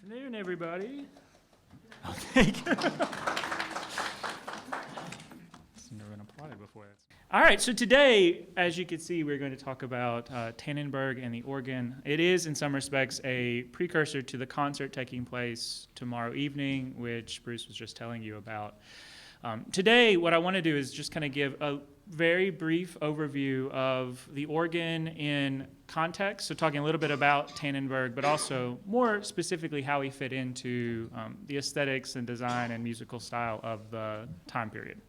Afternoon, everybody. Oh, thank you. Never been applauded before. All right, so today, as you can see, we're going to talk about Tannenberg and the organ. It is, in some respects, a precursor to the concert taking place tomorrow evening, which Bruce was just telling you about. Today, what I want to do is just kind of give a very brief overview of the organ in context, so talking a little bit about Tannenberg, but also more specifically how he fit into the aesthetics and design and musical style of the time period.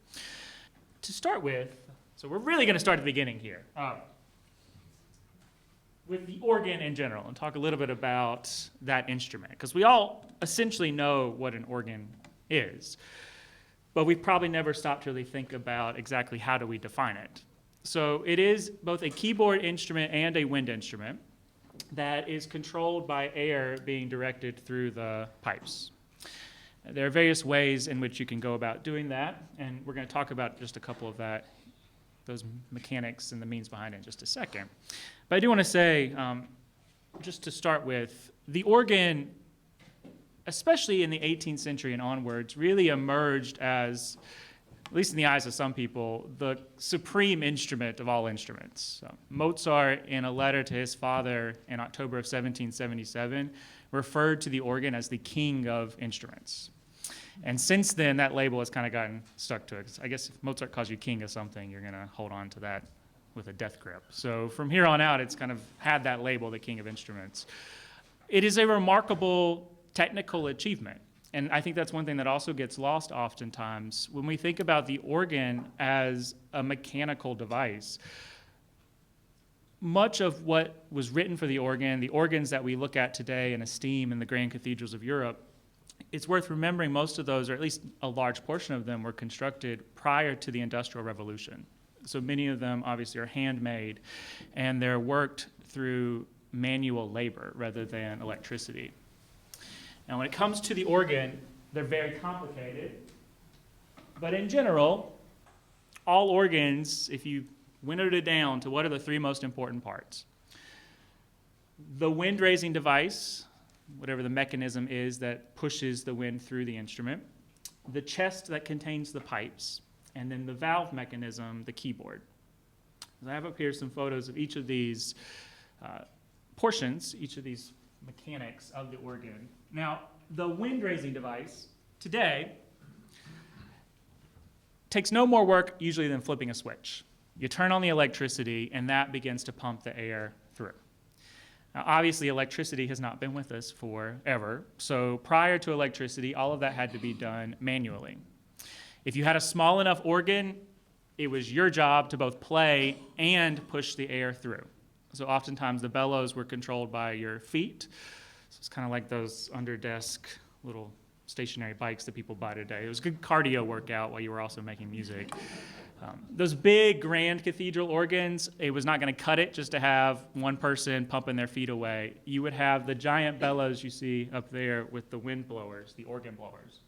To start with, so we're really going to start at the beginning here, with the organ in general, and talk a little bit about that instrument, because we all essentially know what an organ is. But we've probably never stopped to really think about exactly how do we define it. So it is both a keyboard instrument and a wind instrument that is controlled by air being directed through the pipes. There are various ways in which you can go about doing that, and we're going to talk about just a couple of those mechanics and the means behind it in just a second. But I do want to say, just to start with, the organ, especially in the 18th century and onwards, really emerged as, at least in the eyes of some people, the supreme instrument of all instruments. So Mozart, in a letter to his father in October of 1777, referred to the organ as the king of instruments. And since then, that label has kind of gotten stuck to it. I guess if Mozart calls you king of something, you're going to hold on to that with a death grip. So from here on out, it's kind of had that label, the king of instruments. It is a remarkable technical achievement. And I think that's one thing that also gets lost oftentimes. When we think about the organ as a mechanical device, much of what was written for the organs that we look at today and esteem in the grand cathedrals of Europe, it's worth remembering most of those, or at least a large portion of them, were constructed prior to the Industrial Revolution. So many of them obviously are handmade, and they're worked through manual labor rather than electricity. Now, when it comes to the organ, they're very complicated. But in general, all organs, if you winnowed it down to what are the three most important parts? The wind-raising device, whatever the mechanism is that pushes the wind through the instrument, the chest that contains the pipes, and then the valve mechanism, the keyboard. I have up here some photos of each of these portions, each of these mechanics of the organ. Now, the wind-raising device today takes no more work usually than flipping a switch. You turn on the electricity, and that begins to pump the air through. Now, obviously, electricity has not been with us forever, so prior to electricity, all of that had to be done manually. If you had a small enough organ, it was your job to both play and push the air through. So oftentimes the bellows were controlled by your feet. So it's kind of like those under-desk little stationary bikes that people buy today. It was a good cardio workout while you were also making music. Those big grand cathedral organs, it was not going to cut it just to have one person pumping their feet away. You would have the giant bellows you see up there with the wind blowers, the organ blowers.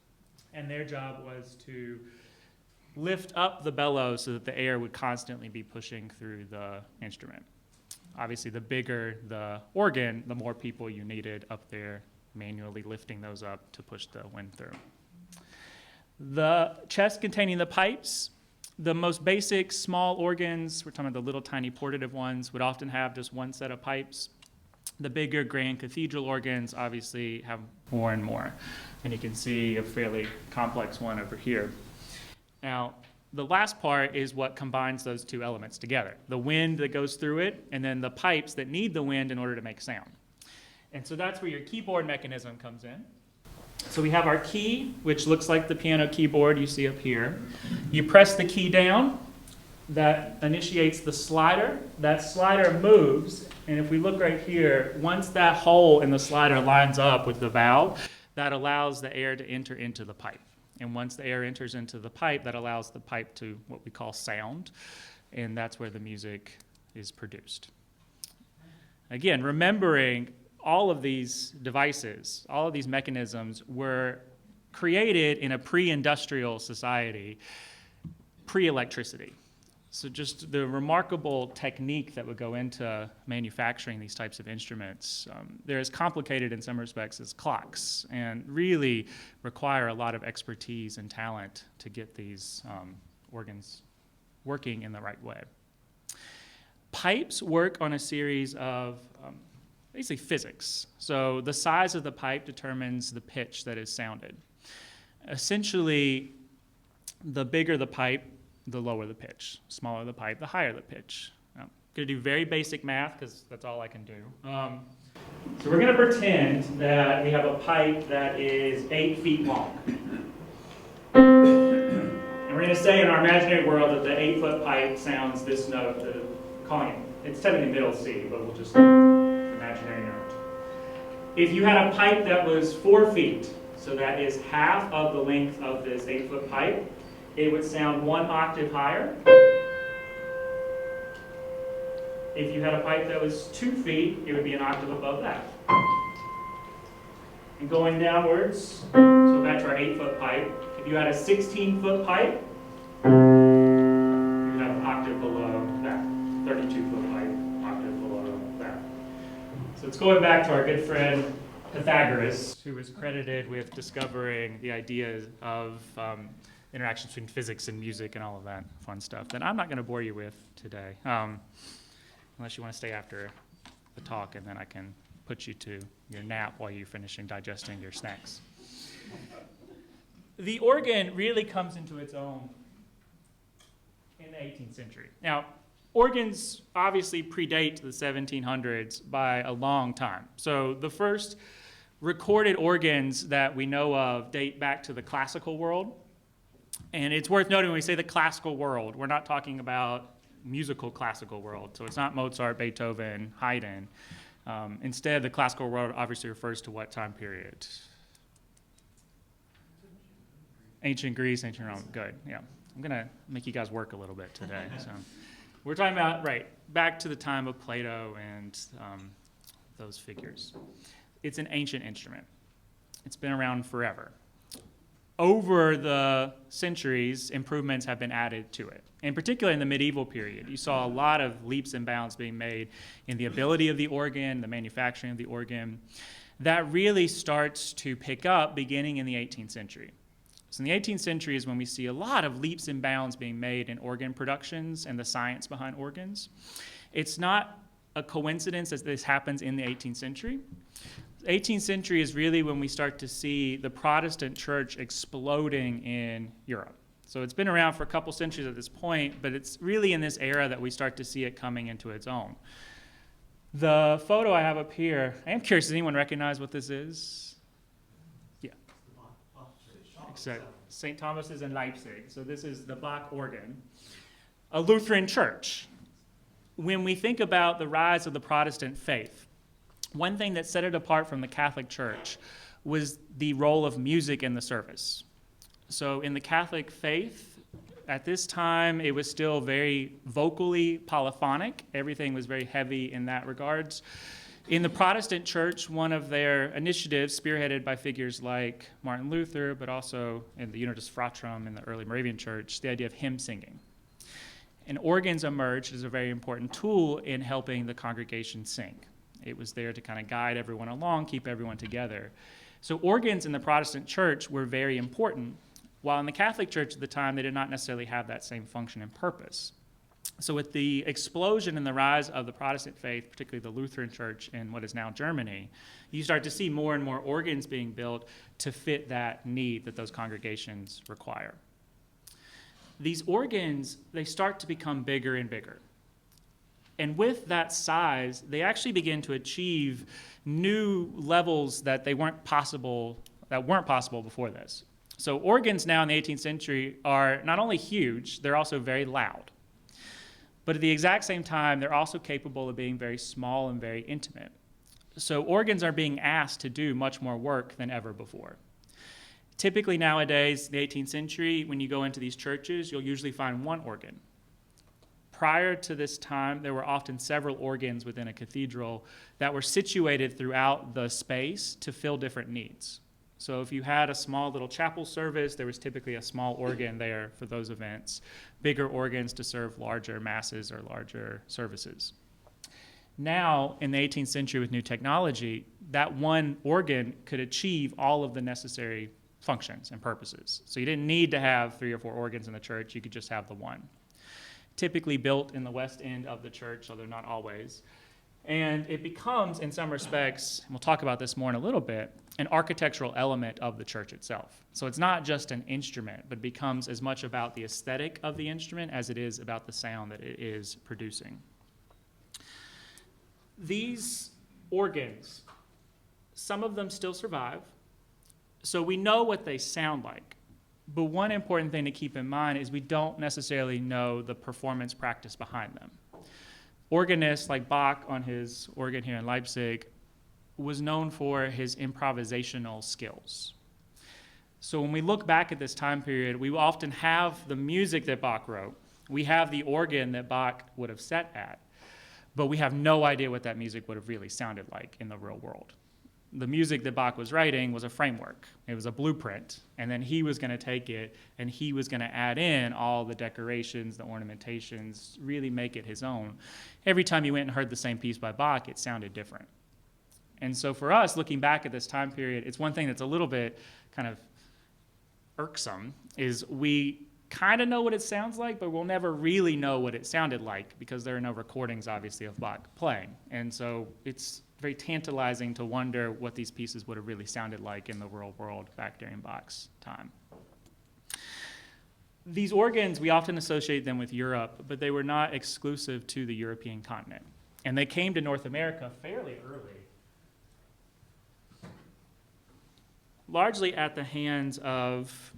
And their job was to lift up the bellows so that the air would constantly be pushing through the instrument. Obviously, the bigger the organ, the more people you needed up there manually lifting those up to push the wind through. The chest containing the pipes, the most basic small organs, we're talking about the little tiny portative ones, would often have just one set of pipes. The bigger grand cathedral organs obviously have more and more. And you can see a fairly complex one over here. Now, the last part is what combines those two elements together. The wind that goes through it, and then the pipes that need the wind in order to make sound. And so that's where your keyboard mechanism comes in. So we have our key, which looks like the piano keyboard you see up here. You press the key down, that initiates the slider. That slider moves, and if we look right here, once that hole in the slider lines up with the valve, that allows the air to enter into the pipe. And once the air enters into the pipe, that allows the pipe to what we call sound, and that's where the music is produced. Again, remembering all of these devices, all of these mechanisms were created in a pre-industrial society, pre-electricity. So just the remarkable technique that would go into manufacturing these types of instruments. They're as complicated in some respects as clocks and really require a lot of expertise and talent to get these organs working in the right way. Pipes work on a series of basically physics. So the size of the pipe determines the pitch that is sounded. Essentially, the bigger the pipe, the lower the pitch. Smaller the pipe, the higher the pitch. I'm going to do very basic math because that's all I can do. So we're going to pretend that we have a pipe that is 8 feet long. And we're going to say in our imaginary world that the 8-foot pipe sounds this note, calling it, it's technically middle C, but we'll just imaginary note. If you had a pipe that was 4 feet, so that is half of the length of this 8-foot pipe, it would sound 1 octave higher. If you had a pipe that was 2 feet, it would be an octave above that. And going downwards, so back to our 8-foot pipe, if you had a 16-foot pipe, you would have an octave below that. 32-foot pipe, octave below that. So it's going back to our good friend Pythagoras, who was credited with discovering the ideas of interactions between physics and music and all of that fun stuff that I'm not going to bore you with today, unless you want to stay after the talk, and then I can put you to your nap while you're finishing digesting your snacks. The organ really comes into its own in the 18th century. Now, organs obviously predate the 1700s by a long time. So the first recorded organs that we know of date back to the classical world. And it's worth noting when we say the classical world, we're not talking about musical classical world. So it's not Mozart, Beethoven, Haydn. Instead, the classical world obviously refers to what time period? Ancient Greece, ancient Rome. Good, yeah. I'm going to make you guys work a little bit today. So we're talking about, right, back to the time of Plato and those figures. It's an ancient instrument. It's been around forever. Over the centuries, improvements have been added to it. In particular, in the medieval period, you saw a lot of leaps and bounds being made in the ability of the organ, the manufacturing of the organ. That really starts to pick up beginning in the 18th century. So in the 18th century is when we see a lot of leaps and bounds being made in organ productions and the science behind organs. It's not a coincidence that this happens in the 18th century. 18th century is really when we start to see the Protestant church exploding in Europe. So it's been around for a couple centuries at this point, but it's really in this era that we start to see it coming into its own. The photo I have up here, I am curious, does anyone recognize what this is? Yeah. Exactly. St. Thomas is in Leipzig. So this is the Bach organ, a Lutheran church. When we think about the rise of the Protestant faith, one thing that set it apart from the Catholic Church was the role of music in the service. So in the Catholic faith, at this time, it was still very vocally polyphonic. Everything was very heavy in that regards. In the Protestant Church, one of their initiatives, spearheaded by figures like Martin Luther, but also in the Unitas Fratrum in the early Moravian Church, the idea of hymn singing. And organs emerged as a very important tool in helping the congregation sing. It was there to kind of guide everyone along, keep everyone together. So organs in the Protestant church were very important, while in the Catholic Church at the time, they did not necessarily have that same function and purpose. So with the explosion and the rise of the Protestant faith, particularly the Lutheran church in what is now Germany, you start to see more and more organs being built to fit that need that those congregations require. These organs, they start to become bigger and bigger. And with that size, they actually begin to achieve new levels that weren't possible before this. So organs now in the 18th century are not only huge, they're also very loud. But at the exact same time, they're also capable of being very small and very intimate. So organs are being asked to do much more work than ever before. Typically nowadays, the 18th century, when you go into these churches, you'll usually find one organ. Prior to this time, there were often several organs within a cathedral that were situated throughout the space to fill different needs. So if you had a small little chapel service, there was typically a small organ there for those events, bigger organs to serve larger masses or larger services. Now, in the 18th century with new technology, that one organ could achieve all of the necessary functions and purposes. So you didn't need to have 3 or 4 organs in the church, you could just have the one. Typically built in the west end of the church, although not always. And it becomes, in some respects, and we'll talk about this more in a little bit, an architectural element of the church itself. So it's not just an instrument, but becomes as much about the aesthetic of the instrument as it is about the sound that it is producing. These organs, some of them still survive, so we know what they sound like. But one important thing to keep in mind is we don't necessarily know the performance practice behind them. Organists like Bach on his organ here in Leipzig was known for his improvisational skills. So when we look back at this time period, we often have the music that Bach wrote. We have the organ that Bach would have set at, but we have no idea what that music would have really sounded like in the real world. The music that Bach was writing was a framework. It was a blueprint. And then he was going to take it and he was going to add in all the decorations, the ornamentations, really make it his own. Every time you went and heard the same piece by Bach, it sounded different. And so for us, looking back at this time period, it's one thing that's a little bit kind of irksome, is we kind of know what it sounds like, but we'll never really know what it sounded like because there are no recordings, obviously, of Bach playing. And so it's very tantalizing to wonder what these pieces would have really sounded like in the real world back during Bach's time. These organs, we often associate them with Europe, but they were not exclusive to the European continent. And they came to North America fairly early, largely at the hands of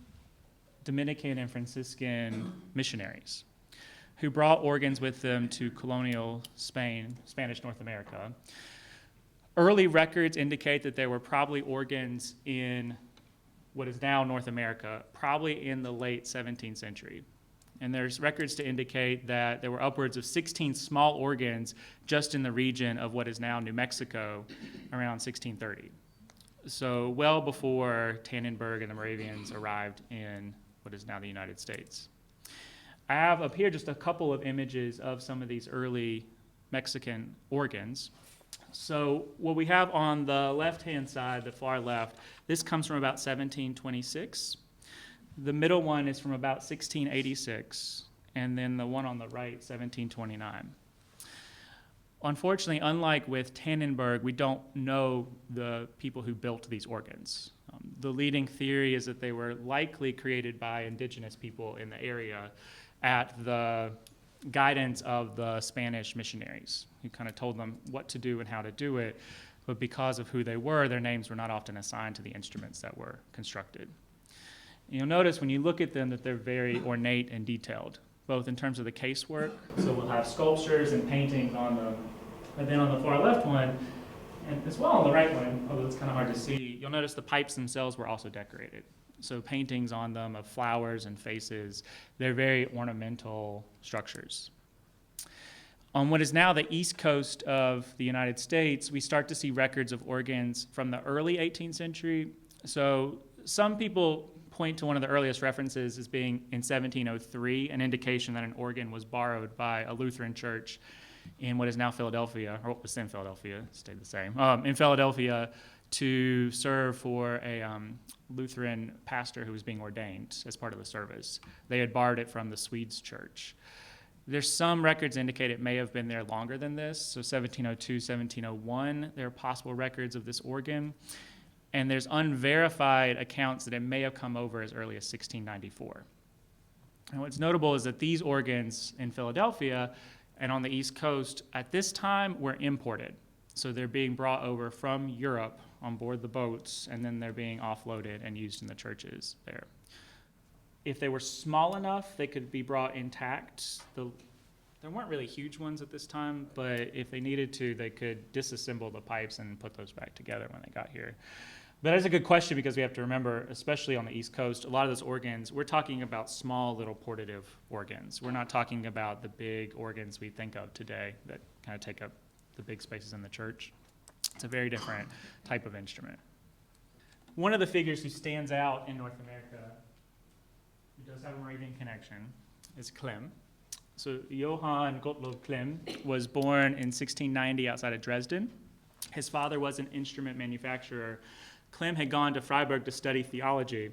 Dominican and Franciscan missionaries who brought organs with them to colonial Spain, Spanish North America. Early records indicate that there were probably organs in what is now North America, probably in the late 17th century. And there's records to indicate that there were upwards of 16 small organs just in the region of what is now New Mexico around 1630. So well before Tannenberg and the Moravians arrived in what is now the United States. I have up here just a couple of images of some of these early Mexican organs. So what we have on the left-hand side, the far left, this comes from about 1726. The middle one is from about 1686, and then the one on the right, 1729. Unfortunately, unlike with Tannenberg, we don't know the people who built these organs. The leading theory is that they were likely created by indigenous people in the area at the guidance of the Spanish missionaries, who kind of told them what to do and how to do it, but because of who they were, their names were not often assigned to the instruments that were constructed. And you'll notice when you look at them that they're very ornate and detailed, both in terms of the casework, so we'll have sculptures and paintings on them, but then on the far left one, and as well on the right one, although it's kind of hard to see, you'll notice the pipes themselves were also decorated. So paintings on them of flowers and faces. They're very ornamental structures. On what is now the east coast of the United States, we start to see records of organs from the early 18th century. So some people point to one of the earliest references as being in 1703, an indication that an organ was borrowed by a Lutheran church in what is now Philadelphia, or what was then Philadelphia, stayed the same, in Philadelphia, to serve for a Lutheran pastor who was being ordained as part of the service. They had borrowed it from the Swedes church. There's some records indicate it may have been there longer than this, so 1702, 1701, there are possible records of this organ, and there's unverified accounts that it may have come over as early as 1694. And what's notable is that these organs in Philadelphia and on the East Coast at this time were imported. So they're being brought over from Europe on board the boats, and then they're being offloaded and used in the churches there. If they were small enough, they could be brought intact. There weren't really huge ones at this time, but if they needed to, they could disassemble the pipes and put those back together when they got here. But that's a good question because we have to remember, especially on the East Coast, a lot of those organs, we're talking about small little portative organs. We're not talking about the big organs we think of today that kind of take up the big spaces in the church. It's a very different type of instrument. one of the figures who stands out in North America, who does have a Moravian connection, is Clem. So Johann Gottlob Clem was born in 1690 outside of Dresden. His father was an instrument manufacturer. Clem had gone to Freiburg to study theology,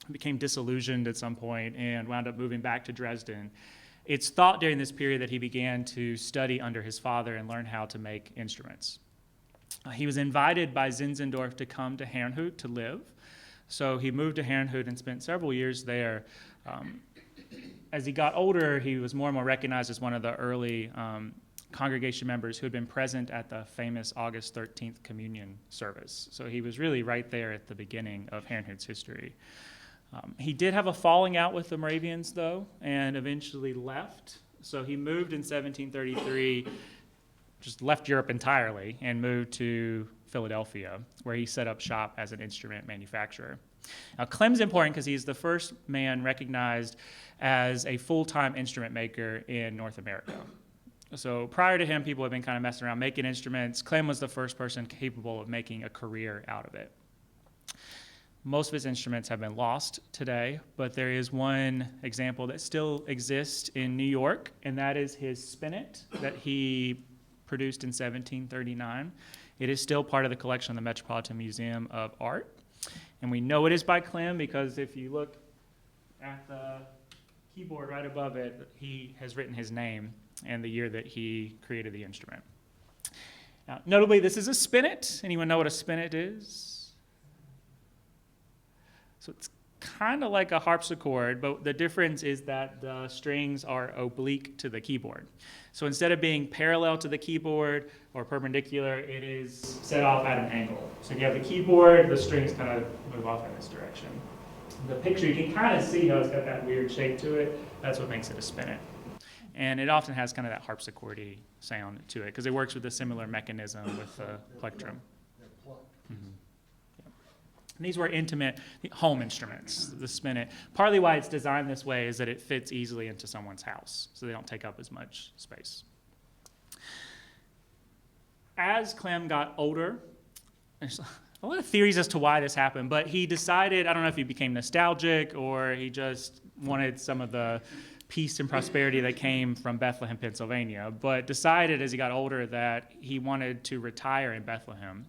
became disillusioned at some point, and wound up moving back to Dresden. It's thought during this period that he began to study under his father and learn how to make instruments. He was invited by Zinzendorf to come to Herrnhut to live. So he moved to Herrnhut and spent several years there. As he got older, he was more and more recognized as one of the early congregation members who had been present at the famous August 13th communion service. So he was really right there at the beginning of Herrnhut's history. He did have a falling out with the Moravians, though, and eventually left. So he moved in 1733, just left Europe entirely, and moved to Philadelphia, where he set up shop as an instrument manufacturer. Now, Clem's important because he's the first man recognized as a full-time instrument maker in North America. So prior to him, people had been kind of messing around making instruments. Clem was the first person capable of making a career out of it. Most of his instruments have been lost today, but there is one example that still exists in New York, and that is his spinet that he produced in 1739. It is still part of the collection of the Metropolitan Museum of Art. And we know it is by Clem because if you look at the keyboard right above it, he has written his name and the year that he created the instrument. Now, notably, this is a spinet. Anyone know what a spinet is? So it's kind of like a harpsichord, but the difference is that the strings are oblique to the keyboard. So instead of being parallel to the keyboard or perpendicular, it is set off at an angle. So you have the keyboard, the strings kind of move off in this direction. The picture, you can kind of see how it's got that weird shape to it. That's what makes it a spinet. And it often has kind of that harpsichordy sound to it because it works with a similar mechanism with the plectrum. Mm-hmm. And these were intimate home instruments, the spinet. Partly why it's designed this way is that it fits easily into someone's house, so they don't take up as much space. As Clem got older, there's a lot of theories as to why this happened, but he decided, I don't know if he became nostalgic or he just wanted some of the peace and prosperity that came from Bethlehem, Pennsylvania, but decided as he got older that he wanted to retire in Bethlehem.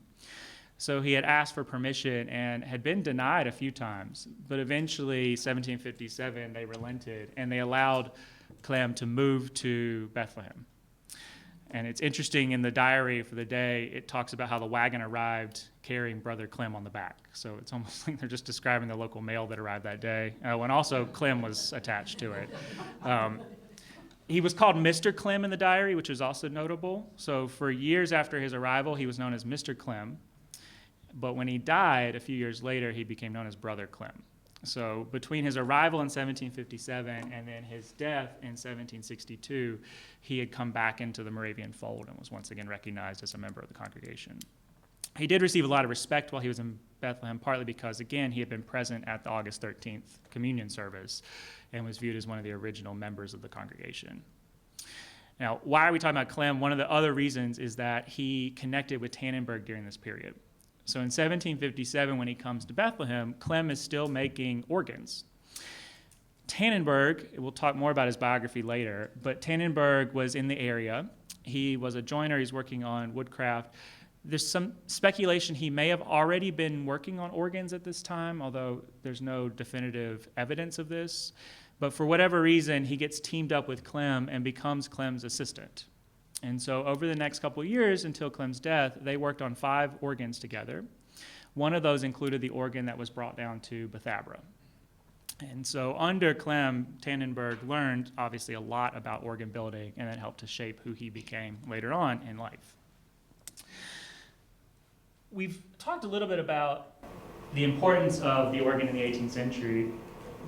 So he had asked for permission and had been denied a few times, but eventually, 1757, they relented and they allowed Clem to move to Bethlehem. And it's interesting, in the diary for the day, it talks about how the wagon arrived carrying Brother Clem on the back. So it's almost like they're just describing the local mail that arrived that day. And also Clem was attached to it. He was called Mr. Clem in the diary, which is also notable. So for years after his arrival, he was known as Mr. Clem. But when he died, a few years later, he became known as Brother Clem. So between his arrival in 1757 and then his death in 1762, he had come back into the Moravian fold and was once again recognized as a member of the congregation. He did receive a lot of respect while he was in Bethlehem, partly because, again, he had been present at the August 13th communion service and was viewed as one of the original members of the congregation. Now, why are we talking about Clem? One of the other reasons is that he connected with Tannenberg during this period. So in 1757, when he comes to Bethlehem, Clem is still making organs. Tannenberg, we'll talk more about his biography later, but Tannenberg was in the area. He was a joiner. He's working on woodcraft. There's some speculation he may have already been working on organs at this time, although there's no definitive evidence of this. But for whatever reason, he gets teamed up with Clem and becomes Clem's assistant. And so over the next couple of years until Clem's death, they worked on 5 organs together. One of those included the organ that was brought down to Bethabara. And so under Clem, Tannenberg learned obviously a lot about organ building, and that helped to shape who he became later on in life. We've talked a little bit about the importance of the organ in the 18th century,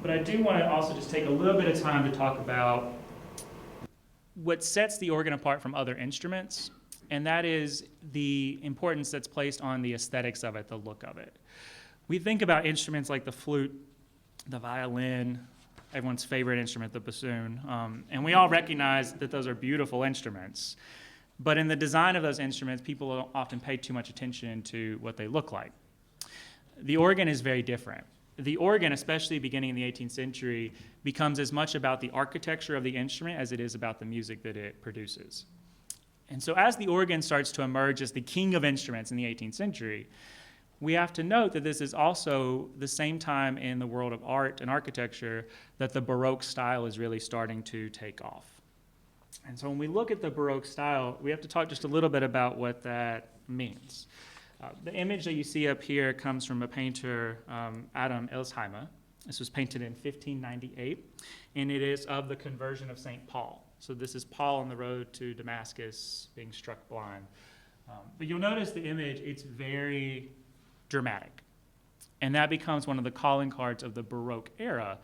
but I do want to also just take a little bit of time to talk about what sets the organ apart from other instruments, and that is the importance that's placed on the aesthetics of it, the look of it. We think about instruments like the flute, the violin, everyone's favorite instrument, the bassoon, and we all recognize that those are beautiful instruments. But in the design of those instruments, people don't often pay too much attention to what they look like. The organ is very different. The organ, especially beginning in the 18th century, becomes as much about the architecture of the instrument as it is about the music that it produces. And so as the organ starts to emerge as the king of instruments in the 18th century, we have to note that this is also the same time in the world of art and architecture that the Baroque style is really starting to take off. And so when we look at the Baroque style, we have to talk just a little bit about what that means. The image that you see up here comes from a painter, Adam Elsheimer. This was painted in 1598, and it is of the conversion of St. Paul. So this is Paul on the road to Damascus being struck blind. But you'll notice the image, it's very dramatic. And that becomes one of the calling cards of the Baroque era,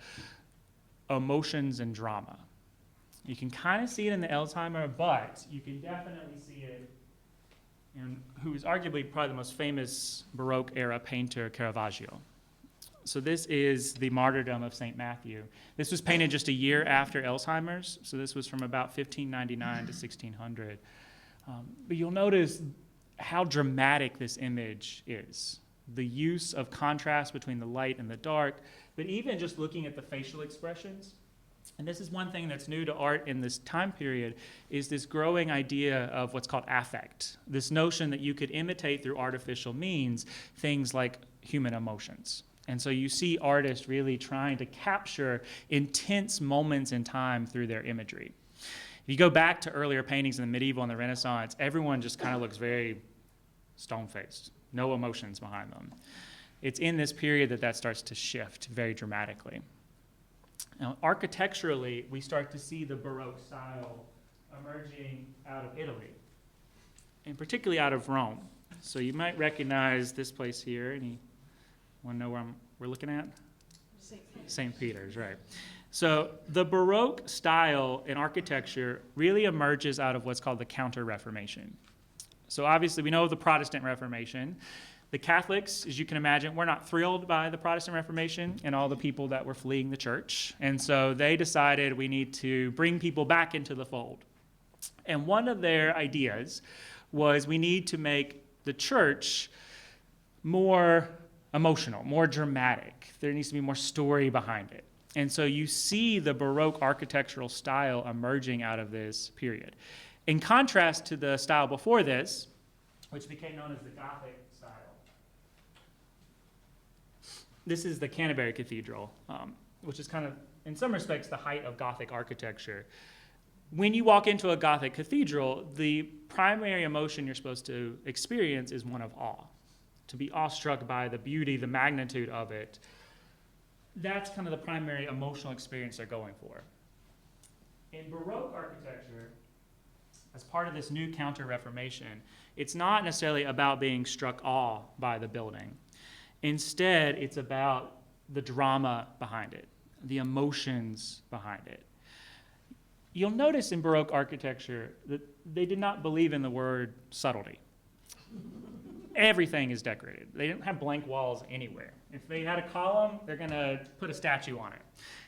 emotions and drama. You can kind of see it in the Elsheimer, but you can definitely see it in who is arguably probably the most famous Baroque era painter, Caravaggio. So this is the martyrdom of St. Matthew. This was painted just a year after Elsheimer's, so this was from about 1599 to 1600. But you'll notice how dramatic this image is. The use of contrast between the light and the dark, but even just looking at the facial expressions. And this is one thing that's new to art in this time period, is this growing idea of what's called affect. This notion that you could imitate through artificial means things like human emotions. And so you see artists really trying to capture intense moments in time through their imagery. If you go back to earlier paintings in the medieval and the Renaissance, everyone just kind of looks very stone-faced, no emotions behind them. It's in this period that that starts to shift very dramatically. Now, architecturally, we start to see the Baroque style emerging out of Italy, and particularly out of Rome. So you might recognize this place here. Anyone know where we're looking at? St. Peter's, right. So the Baroque style in architecture really emerges out of what's called the Counter-Reformation. So obviously we know the Protestant Reformation. The Catholics, as you can imagine, were not thrilled by the Protestant Reformation and all the people that were fleeing the church. And so they decided we need to bring people back into the fold. And one of their ideas was we need to make the church more emotional, more dramatic. There needs to be more story behind it. And so you see the Baroque architectural style emerging out of this period. In contrast to the style before this, which became known as the Gothic style. This is the Canterbury Cathedral, which is kind of, in some respects, the height of Gothic architecture. When you walk into a Gothic cathedral, the primary emotion you're supposed to experience is one of awe, to be awestruck by the beauty, the magnitude of it. That's kind of the primary emotional experience they're going for. In Baroque architecture, as part of this new Counter-Reformation, it's not necessarily about being struck awe by the building. Instead, it's about the drama behind it, the emotions behind it. You'll notice in Baroque architecture that they did not believe in the word subtlety. Everything is decorated. They didn't have blank walls anywhere. If they had a column, they're going to put a statue on it.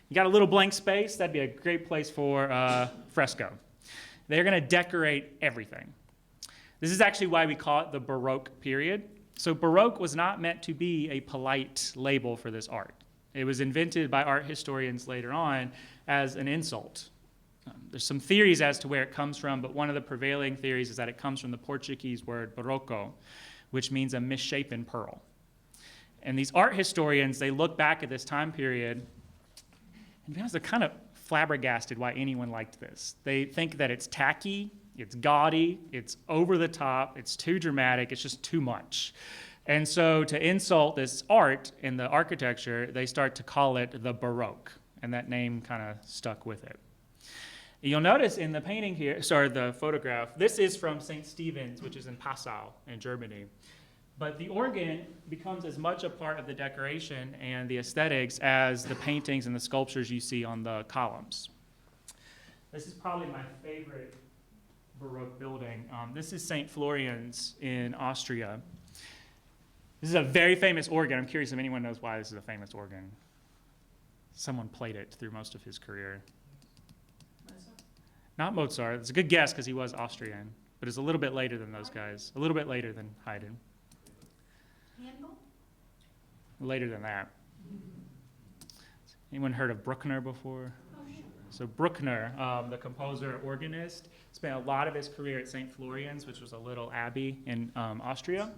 You got a little blank space, that'd be a great place for fresco. They're going to decorate everything. This is actually why we call it the Baroque period. So Baroque was not meant to be a polite label for this art. It was invented by art historians later on as an insult. There's some theories as to where it comes from, but one of the prevailing theories is that it comes from the Portuguese word barroco, which means a misshapen pearl. And these art historians, they look back at this time period, and to be honest, they're kind of flabbergasted why anyone liked this. They think that it's tacky, it's gaudy, it's over the top, it's too dramatic, it's just too much. And so to insult this art in the architecture, they start to call it the Baroque, and that name kind of stuck with it. You'll notice in the painting here, the photograph, this is from St. Stephen's, which is in Passau in Germany. But the organ becomes as much a part of the decoration and the aesthetics as the paintings and the sculptures you see on the columns. This is probably my favorite Baroque building. This is St. Florian's in Austria. This is a very famous organ. I'm curious if anyone knows why this is a famous organ. Someone played it through most of his career. Not Mozart. It's a good guess because he was Austrian, but it's a little bit later than those guys. A little bit later than Haydn. Handel? later than that. Anyone heard of Bruckner before? So Bruckner, the composer, organist, spent a lot of his career at St. Florian's, which was a little abbey in Austria.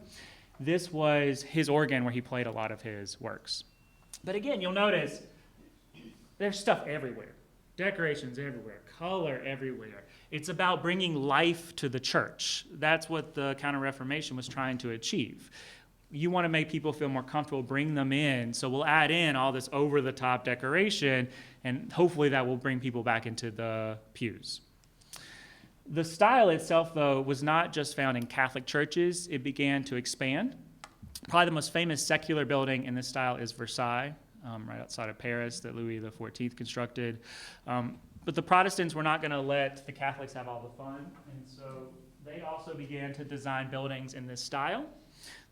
This was his organ where he played a lot of his works. But again, you'll notice there's stuff everywhere. Decorations everywhere, color everywhere. It's about bringing life to the church. That's what the Counter-Reformation was trying to achieve. You want to make people feel more comfortable, bring them in, so we'll add in all this over-the-top decoration, and hopefully that will bring people back into the pews. The style itself, though, was not just found in Catholic churches. It began to expand. Probably the most famous secular building in this style is Versailles, right outside of Paris, that Louis XIV constructed. But the Protestants were not going to let the Catholics have all the fun, and so they also began to design buildings in this style.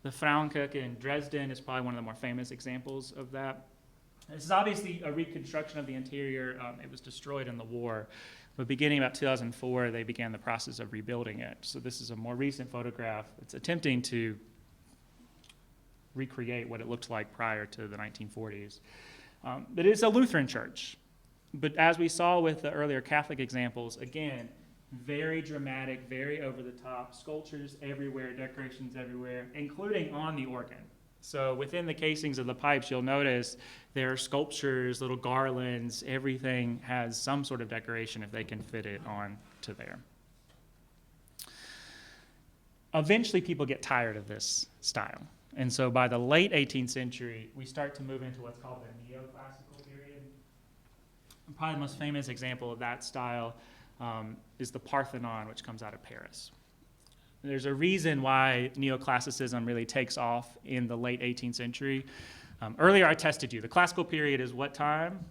The Frauenkirche in Dresden is probably one of the more famous examples of that. This is obviously a reconstruction of the interior. It was destroyed in the war, but beginning about 2004, they began the process of rebuilding it. So this is a more recent photograph. It's attempting to recreate what it looked like prior to the 1940s. But it's a Lutheran church. But as we saw with the earlier Catholic examples, again, very dramatic, very over-the-top, sculptures everywhere, decorations everywhere, including on the organ. So within the casings of the pipes, you'll notice there are sculptures, little garlands, everything has some sort of decoration if they can fit it on to there. Eventually, people get tired of this style. And so by the late 18th century, we start to move into what's called the neoclassical period. And probably the most famous example of that style is the Parthenon, which comes out of Paris. There's a reason why neoclassicism really takes off in the late 18th century. Earlier I tested you. The classical period is what time?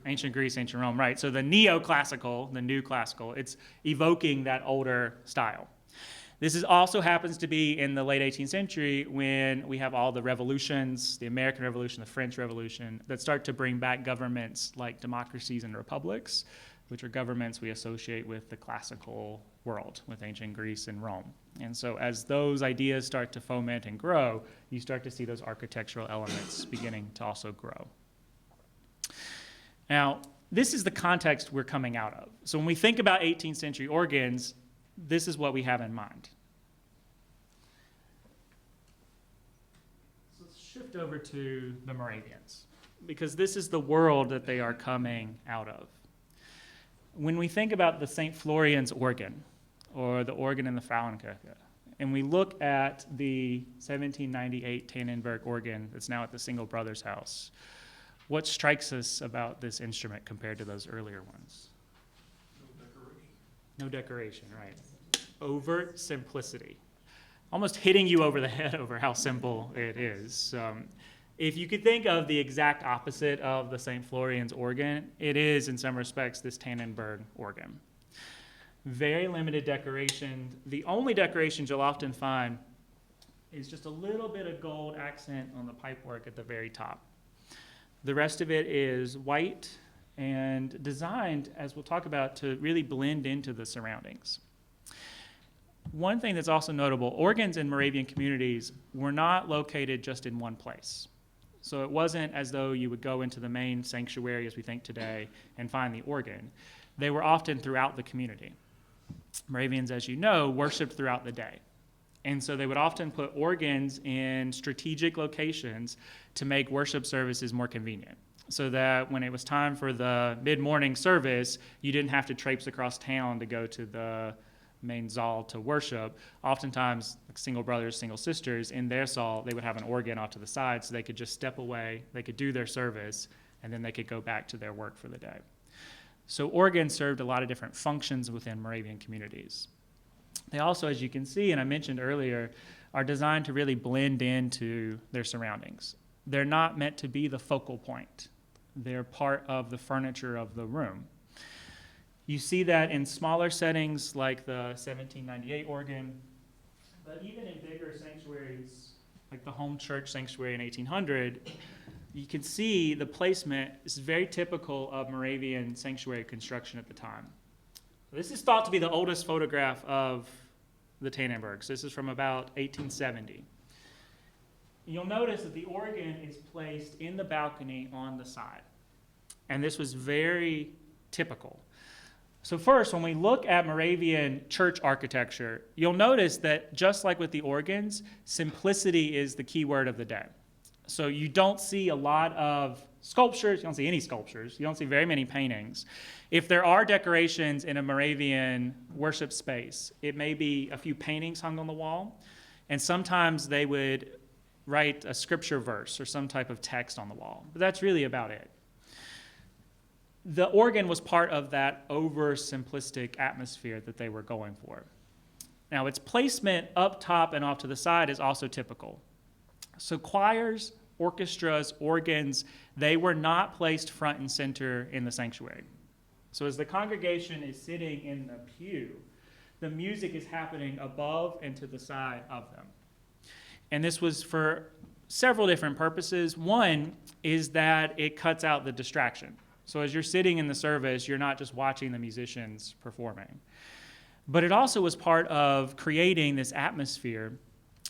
Ancient Greece, ancient Rome, right. So the neoclassical, the new classical, it's evoking that older style. This also happens to be in the late 18th century when we have all the revolutions, the American Revolution, the French Revolution, that start to bring back governments like democracies and republics, which are governments we associate with the classical world, with ancient Greece and Rome. And so as those ideas start to foment and grow, you start to see those architectural elements beginning to also grow. Now, this is the context we're coming out of. So when we think about 18th century organs, this is what we have in mind. So let's shift over to the Moravians, because this is the world that they are coming out of. When we think about the St. Florian's organ, or the organ in the Frauenkirche, and we look at the 1798 Tannenberg organ that's now at the Single Brothers house, what strikes us about this instrument compared to those earlier ones? No decoration, right. Overt simplicity. Almost hitting you over the head over how simple it is. If you could think of the exact opposite of the St. Florian's organ, it is, in some respects, this Tannenberg organ. Very limited decoration. The only decorations you'll often find is just a little bit of gold accent on the pipework at the very top. The rest of it is white and designed, as we'll talk about, to really blend into the surroundings. One thing that's also notable, organs in Moravian communities were not located just in one place. So it wasn't as though you would go into the main sanctuary as we think today and find the organ. They were often throughout the community. Moravians, as you know, worshiped throughout the day. And so they would often put organs in strategic locations to make worship services more convenient, so that when it was time for the mid-morning service, you didn't have to traipse across town to go to the main Saal to worship. Oftentimes, like single brothers, single sisters, in their Saal, they would have an organ off to the side so they could just step away, they could do their service, and then they could go back to their work for the day. So organs served a lot of different functions within Moravian communities. They also, as you can see, and I mentioned earlier, are designed to really blend into their surroundings. They're not meant to be the focal point. They're part of the furniture of the room. You see that in smaller settings like the 1798 organ, but even in bigger sanctuaries like the home church sanctuary in 1800, you can see the placement is very typical of Moravian sanctuary construction at the time. This is thought to be the oldest photograph of the Tannenbergs. This is from about 1870. you'll notice that the organ is placed in the balcony on the side. And this was very typical. So first, when we look at Moravian church architecture, you'll notice that just like with the organs, simplicity is the key word of the day. So you don't see a lot of sculptures, you don't see any sculptures, you don't see very many paintings. If there are decorations in a Moravian worship space, it may be a few paintings hung on the wall, and sometimes they would write a scripture verse or some type of text on the wall, but that's really about it. The organ was part of that oversimplistic atmosphere that they were going for. Now, its placement up top and off to the side is also typical. So choirs, orchestras, organs, they were not placed front and center in the sanctuary. So as the congregation is sitting in the pew, the music is happening above and to the side of them. And this was for several different purposes. One is that it cuts out the distraction. So as you're sitting in the service, you're not just watching the musicians performing. But it also was part of creating this atmosphere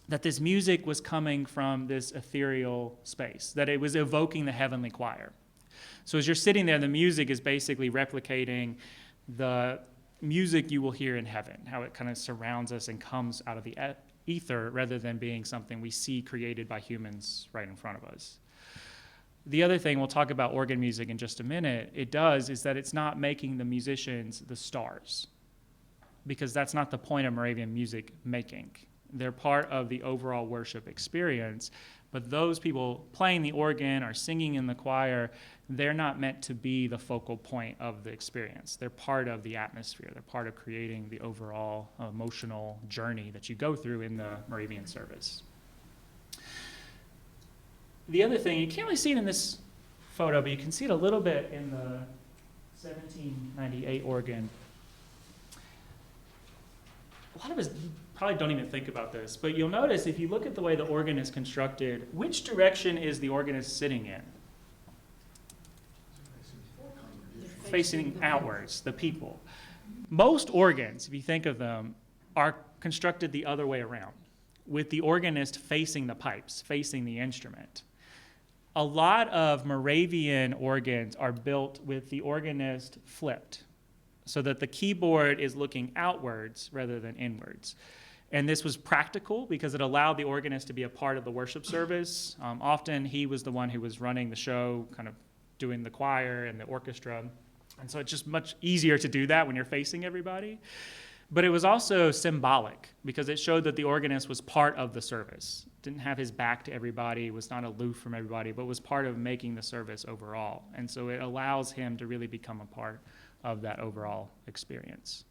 that this music was coming from this ethereal space, that it was evoking the heavenly choir. So as you're sitting there, the music is basically replicating the music you will hear in heaven, how it kind of surrounds us and comes out of the ether rather than being something we see created by humans right in front of us. The other thing, we'll talk about organ music in just a minute, it does is that it's not making the musicians the stars, because that's not the point of Moravian music making. They're part of the overall worship experience, but those people playing the organ or singing in the choir, they're not meant to be the focal point of the experience. They're part of the atmosphere. They're part of creating the overall emotional journey that you go through in the Moravian service. The other thing, you can't really see it in this photo, but you can see it a little bit in the 1798 organ. A lot of us probably don't even think about this, but you'll notice if you look at the way the organ is constructed, which direction is the organist sitting in? Facing outwards, the people. Most organs, if you think of them, are constructed the other way around, with the organist facing the pipes, facing the instrument. A lot of Moravian organs are built with the organist flipped, so that the keyboard is looking outwards rather than inwards. And this was practical because it allowed the organist to be a part of the worship service. Often he was the one who was running the show, kind of doing the choir and the orchestra. And so it's just much easier to do that when you're facing everybody. But it was also symbolic because it showed that the organist was part of the service. Didn't have his back to everybody, was not aloof from everybody, but was part of making the service overall. And so it allows him to really become a part of that overall experience.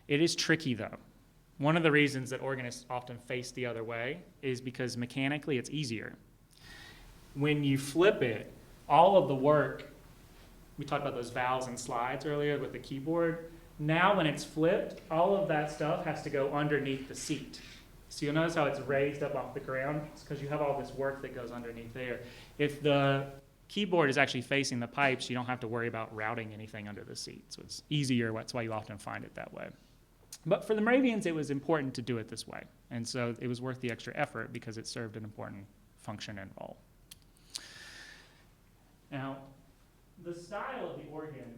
It is tricky though. One of the reasons that organists often face the other way is because mechanically it's easier. When you flip it, all of the work, we talked about those valves and slides earlier with the keyboard. Now when it's flipped, all of that stuff has to go underneath the seat. So you'll notice how it's raised up off the ground. It's because you have all this work that goes underneath there. If the keyboard is actually facing the pipes, you don't have to worry about routing anything under the seat. So it's easier, that's why you often find it that way. But for the Moravians, it was important to do it this way. And so it was worth the extra effort because it served an important function and role. Now, the style of the organ,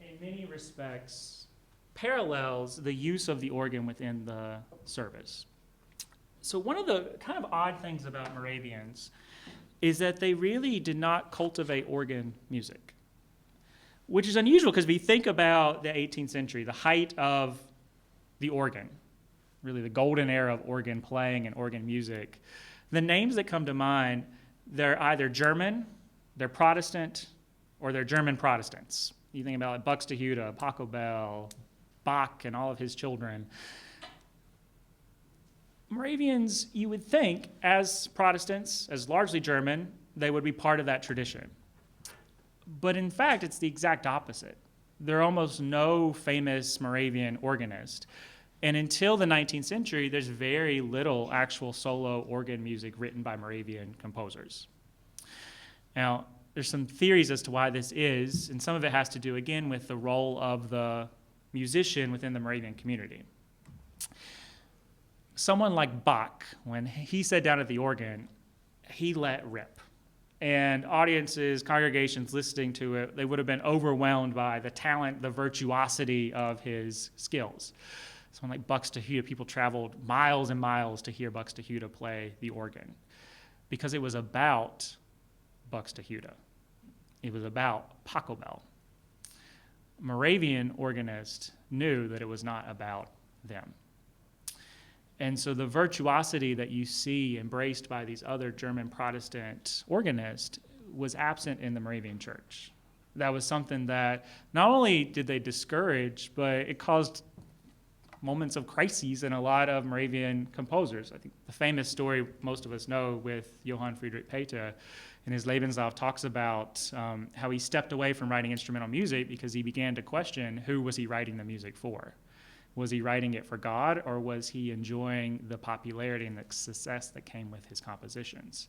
in many respects, parallels the use of the organ within the service. So one of the kind of odd things about Moravians is that they really did not cultivate organ music, which is unusual because if you think about the 18th century, the height of the organ, really the golden era of organ playing and organ music, the names that come to mind, they're either German, they're Protestant, or they're German Protestants. You think about it, Buxtehude, Pachelbel, Bach, and all of his children. Moravians, you would think, as Protestants, as largely German, they would be part of that tradition. But in fact, it's the exact opposite. There are almost no famous Moravian organist. And until the 19th century, there's very little actual solo organ music written by Moravian composers. Now, there's some theories as to why this is, and some of it has to do, again, with the role of the musician within the Moravian community. Someone like Bach, when he sat down at the organ, he let rip. And audiences, congregations listening to it, they would have been overwhelmed by the talent, the virtuosity of his skills. Someone like Buxtehude, people traveled miles and miles to hear Buxtehude play the organ because it was about Buxtehude. It was about Pachelbel. Moravian organist knew that it was not about them. And so the virtuosity that you see embraced by these other German Protestant organists was absent in the Moravian church. That was something that not only did they discourage, but it caused moments of crises in a lot of Moravian composers. I think the famous story most of us know with Johann Friedrich Peter in his Lebenslauf talks about how he stepped away from writing instrumental music because he began to question who was he writing the music for. Was he writing it for God, or was he enjoying the popularity and the success that came with his compositions?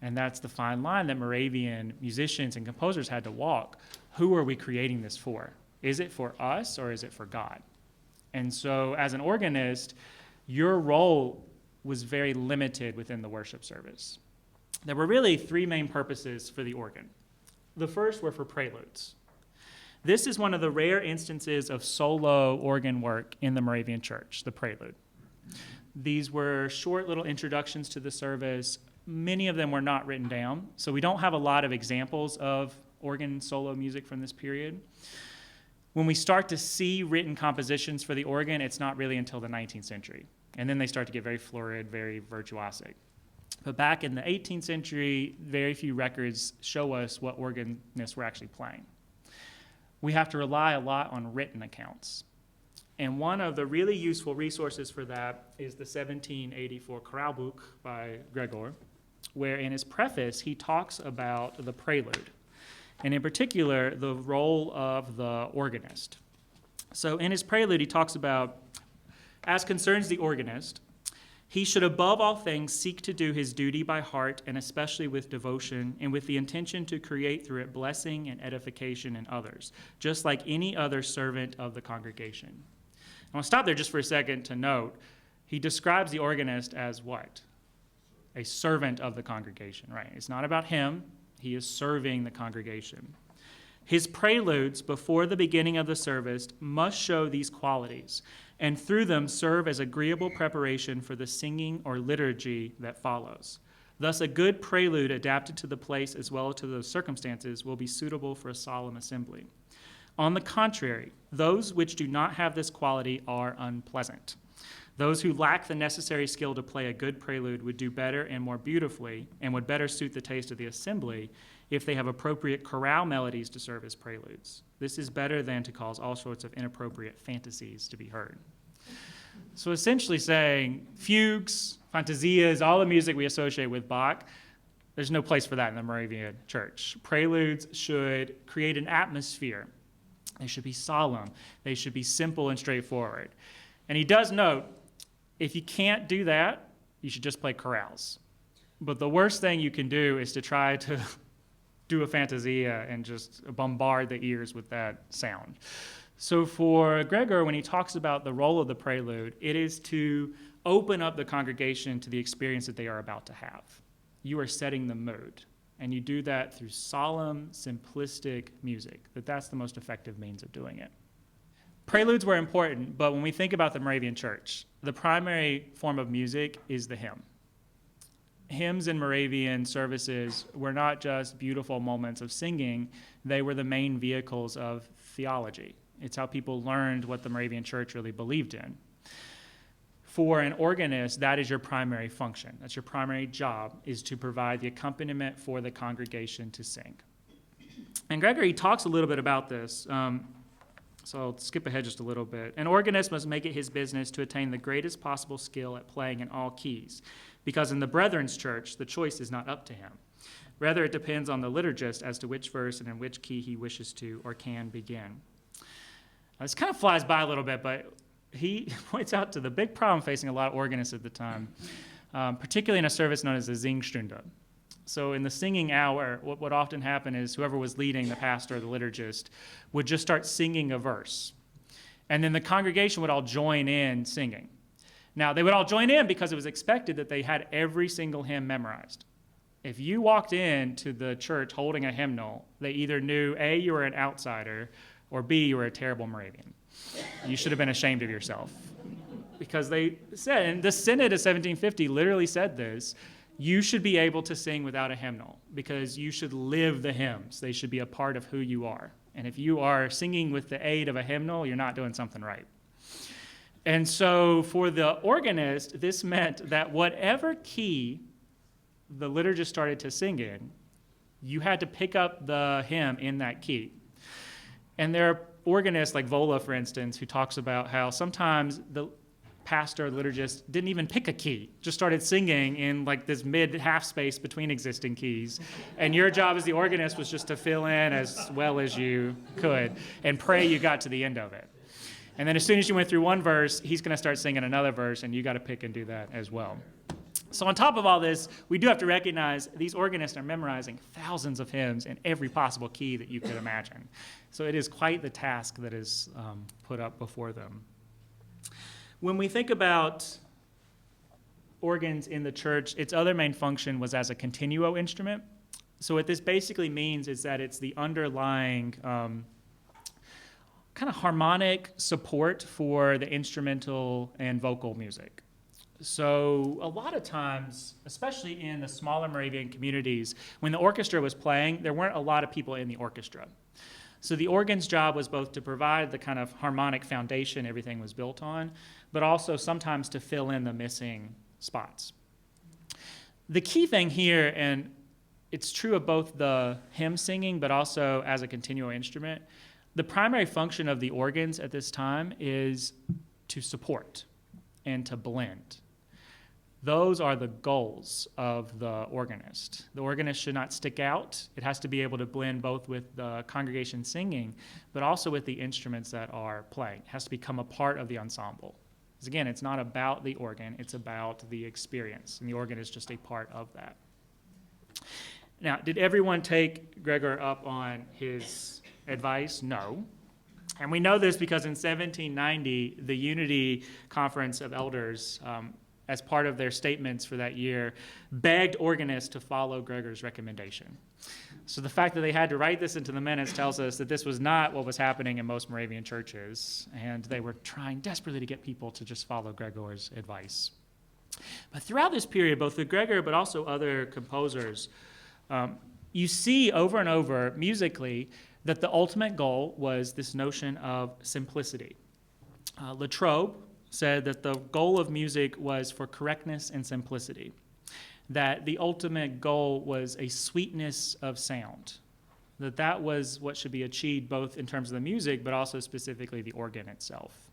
And that's the fine line that Moravian musicians and composers had to walk. Who are we creating this for? Is it for us, or is it for God? And so as an organist, your role was very limited within the worship service. There were really three main purposes for the organ. The first were for preludes. This is one of the rare instances of solo organ work in the Moravian church, the prelude. These were short little introductions to the service. Many of them were not written down, so we don't have a lot of examples of organ solo music from this period. When we start to see written compositions for the organ, it's not really until the 19th century. And then they start to get very florid, very virtuosic. But back in the 18th century, very few records show us what organists were actually playing. We have to rely a lot on written accounts. And one of the really useful resources for that is the 1784 Choralbuch by Gregor, where in his preface he talks about the prelude, and in particular the role of the organist. So in his prelude he talks about, as concerns the organist, he should above all things seek to do his duty by heart, and especially with devotion, and with the intention to create through it blessing and edification in others, just like any other servant of the congregation. I want to stop there just for a second to note, he describes the organist as what? A servant of the congregation, right? It's not about him. He is serving the congregation. His preludes before the beginning of the service must show these qualities, and through them serve as agreeable preparation for the singing or liturgy that follows. Thus, a good prelude adapted to the place as well as to the circumstances will be suitable for a solemn assembly. On the contrary, those which do not have this quality are unpleasant. Those who lack the necessary skill to play a good prelude would do better and more beautifully, and would better suit the taste of the assembly if they have appropriate chorale melodies to serve as preludes. This is better than to cause all sorts of inappropriate fantasies to be heard. So essentially saying fugues, fantasias, all the music we associate with Bach, there's no place for that in the Moravian church. Preludes should create an atmosphere. They should be solemn. They should be simple and straightforward. And he does note, if you can't do that, you should just play chorales. But the worst thing you can do is to try to do a fantasia and just bombard the ears with that sound. So for Gregor, when he talks about the role of the prelude, it is to open up the congregation to the experience that they are about to have. You are setting the mood, and you do that through solemn, simplistic music. That's the most effective means of doing it. Preludes were important, but when we think about the Moravian church, the primary form of music is the hymn. Hymns in Moravian services were not just beautiful moments of singing, they were the main vehicles of theology. It's how people learned what the Moravian church really believed in. For an organist, that is your primary function. That's your primary job, is to provide the accompaniment for the congregation to sing. And Gregory talks a little bit about this, so I'll skip ahead just a little bit. An organist must make it his business to attain the greatest possible skill at playing in all keys, because in the Brethren's church, the choice is not up to him. Rather, it depends on the liturgist as to which verse and in which key he wishes to or can begin. This kind of flies by a little bit, but he points out to the big problem facing a lot of organists at the time, particularly in a service known as the Singstunde. So in the singing hour, what would often happen is whoever was leading, the pastor or the liturgist, would just start singing a verse. And then the congregation would all join in singing. Now, they would all join in because it was expected that they had every single hymn memorized. If you walked into the church holding a hymnal, they either knew, A, you were an outsider, or B, you were a terrible Moravian. You should have been ashamed of yourself. Because they said, and the Synod of 1750 literally said this, you should be able to sing without a hymnal because you should live the hymns. They should be a part of who you are. And if you are singing with the aid of a hymnal, you're not doing something right. And so for the organist, this meant that whatever key the liturgist started to sing in, you had to pick up the hymn in that key. And there are organists like Vola, for instance, who talks about how sometimes the pastor, liturgist, didn't even pick a key, just started singing in like this mid-half space between existing keys. And your job as the organist was just to fill in as well as you could and pray you got to the end of it. And then as soon as you went through one verse, he's going to start singing another verse, and you got to pick and do that as well. So on top of all this, we do have to recognize these organists are memorizing thousands of hymns in every possible key that you could imagine. So it is quite the task that is put up before them. When we think about organs in the church, its other main function was as a continuo instrument. So what this basically means is that it's the underlying kind of harmonic support for the instrumental and vocal music. So a lot of times, especially in the smaller Moravian communities, when the orchestra was playing, there weren't a lot of people in the orchestra. So the organ's job was both to provide the kind of harmonic foundation everything was built on, but also sometimes to fill in the missing spots. The key thing here, and it's true of both the hymn singing, but also as a continuo instrument, the primary function of the organs at this time is to support and to blend. Those are the goals of the organist. The organist should not stick out. It has to be able to blend both with the congregation singing, but also with the instruments that are playing. It has to become a part of the ensemble. Because again, it's not about the organ, it's about the experience, and the organ is just a part of that. Now, did everyone take Gregor up on his advice? No. And we know this because in 1790, the Unity Conference of Elders, as part of their statements for that year, begged organists to follow Gregor's recommendation. So the fact that they had to write this into the minutes tells us that this was not what was happening in most Moravian churches, and they were trying desperately to get people to just follow Gregor's advice. But throughout this period, both with Gregor but also other composers, you see over and over musically that the ultimate goal was this notion of simplicity. Latrobe said that the goal of music was for correctness and simplicity, that the ultimate goal was a sweetness of sound, that was what should be achieved both in terms of the music but also specifically the organ itself.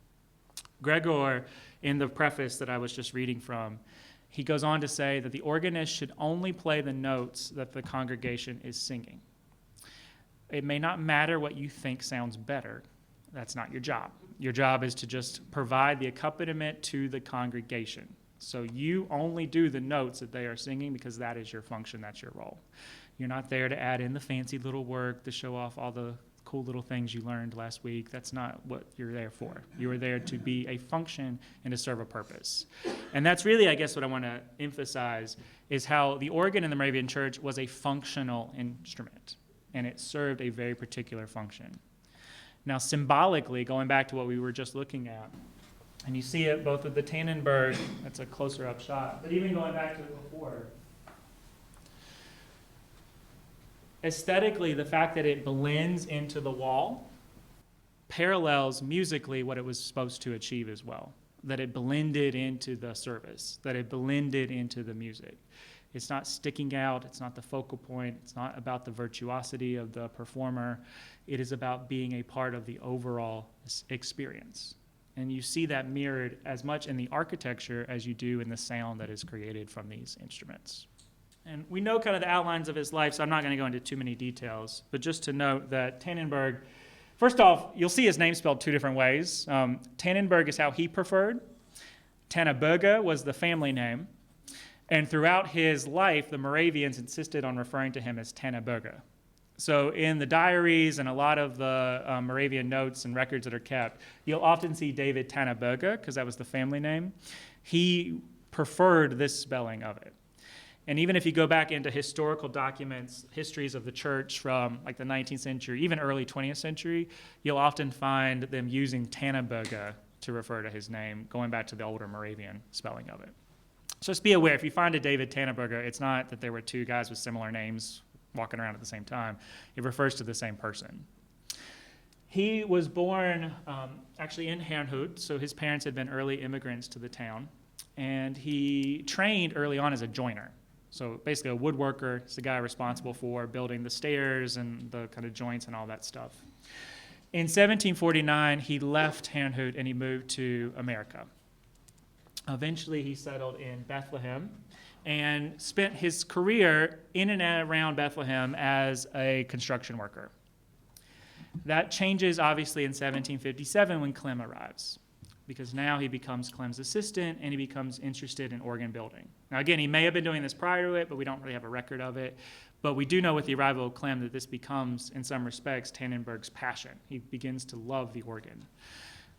Gregor, in the preface that I was just reading from, he goes on to say that the organist should only play the notes that the congregation is singing. It may not matter what you think sounds better. That's not your job. Your job is to just provide the accompaniment to the congregation. So you only do the notes that they are singing because that is your function, that's your role. You're not there to add in the fancy little work to show off all the cool little things you learned last week. That's not what you're there for. You are there to be a function and to serve a purpose. And that's really, I guess, what I want to emphasize is how the organ in the Moravian Church was a functional instrument, and it served a very particular function. Now, symbolically, going back to what we were just looking at, and you see it both with the Tannenberg, that's a closer up shot, but even going back to it before, aesthetically, the fact that it blends into the wall parallels musically what it was supposed to achieve as well, that it blended into the service, that it blended into the music. It's not sticking out, it's not the focal point, it's not about the virtuosity of the performer. It is about being a part of the overall experience. And you see that mirrored as much in the architecture as you do in the sound that is created from these instruments. And we know kind of the outlines of his life, so I'm not going to go into too many details, but just to note that Tannenberg, first off, you'll see his name spelled two different ways. Tannenberg is how he preferred. Tannenberg was the family name. And throughout his life, the Moravians insisted on referring to him as Tannenberg. So in the diaries and a lot of the Moravian notes and records that are kept, you'll often see David Tannenberg, because that was the family name. He preferred this spelling of it. And even if you go back into historical documents, histories of the church from like the 19th century, even early 20th century, you'll often find them using Tannenberg to refer to his name, going back to the older Moravian spelling of it. So just be aware, if you find a David Tannenberg, it's not that there were two guys with similar names walking around at the same time. It refers to the same person. He was born actually in Herrnhut, so his parents had been early immigrants to the town, and he trained early on as a joiner. So basically a woodworker. He's the guy responsible for building the stairs and the kind of joints and all that stuff. In 1749, he left Herrnhut and he moved to America. Eventually, he settled in Bethlehem and spent his career in and around Bethlehem as a construction worker. That changes, obviously, in 1757 when Clem arrives, because now he becomes Clem's assistant and he becomes interested in organ building. Now, again, he may have been doing this prior to it, but we don't really have a record of it. But we do know with the arrival of Clem that this becomes, in some respects, Tannenberg's passion. He begins to love the organ.